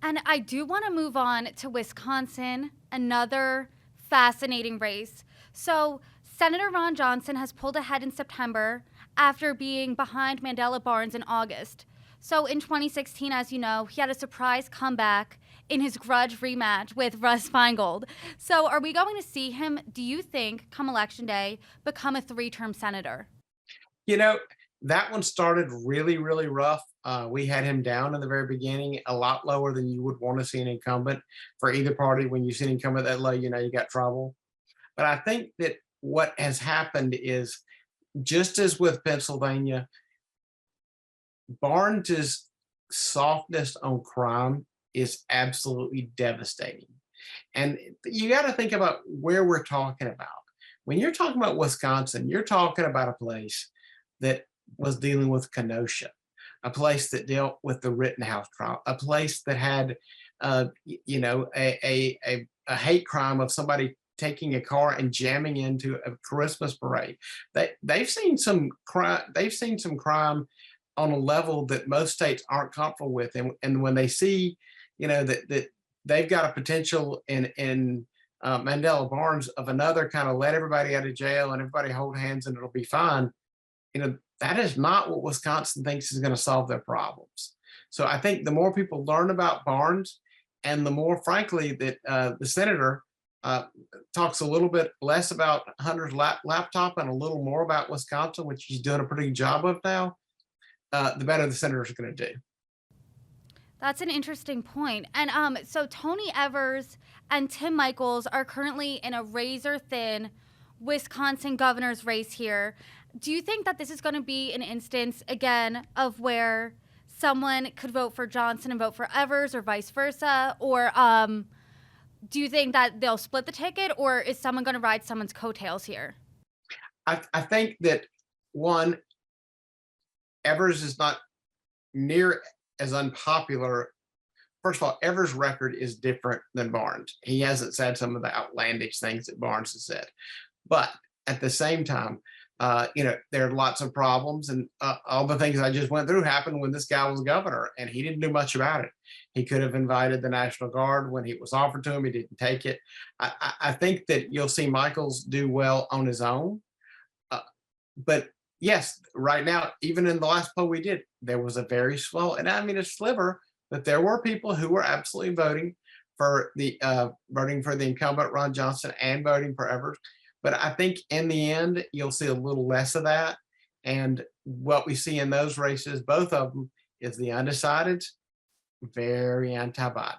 And I do want to move on to Wisconsin, another fascinating race. So, Senator Ron Johnson has pulled ahead in September after being behind Mandela Barnes in August. So, in 2016, as you know, he had a surprise comeback in his grudge rematch with Russ Feingold. So, are we going to see him, do you think, come election day, become a three-term senator? You know, that one started really, really rough. We had him down in the very beginning, a lot lower than you would want to see an incumbent for either party. When you see an incumbent that low, you know you got trouble. But I think that what has happened is just as with Pennsylvania, Barnes's softness on crime is absolutely devastating. And you got to think about where we're talking about. When you're talking about Wisconsin, you're talking about a place that was dealing with Kenosha, a place that dealt with the Rittenhouse trial, a place that had, a hate crime of somebody taking a car and jamming into a Christmas parade. They've seen some crime. They've seen some crime on a level that most states aren't comfortable with, and when they see, that they've got a potential in Mandela Barnes of another kind of let everybody out of jail and everybody hold hands and it'll be fine. That is not what Wisconsin thinks is going to solve their problems. So I think the more people learn about Barnes, and the more, frankly, that the senator uh, talks a little bit less about Hunter's laptop and a little more about Wisconsin, which he's doing a pretty good job of now, the better the senators are going to do. That's an interesting point. And so Tony Evers and Tim Michaels are currently in a razor thin Wisconsin governor's race here. Do you think that this is going to be an instance again of where someone could vote for Johnson and vote for Evers, or vice versa? Or do you think that they'll split the ticket, or is someone going to ride someone's coattails here? I think that one, Evers is not near as unpopular. First of all, Evers' record is different than Barnes. He hasn't said some of the outlandish things that Barnes has said. But at the same time, there are lots of problems, and all the things I just went through happened when this guy was governor, and he didn't do much about it. He could have invited the National Guard when it was offered to him. He didn't take it. I think that you'll see Michaels do well on his own. Uh, but yes, right now, even in the last poll we did, there was a very slow, and I mean a sliver, but there were people who were absolutely voting for the incumbent Ron Johnson and voting for Evers. But I think in the end, you'll see a little less of that. And what we see in those races, both of them, is the undecideds very anti-Biden.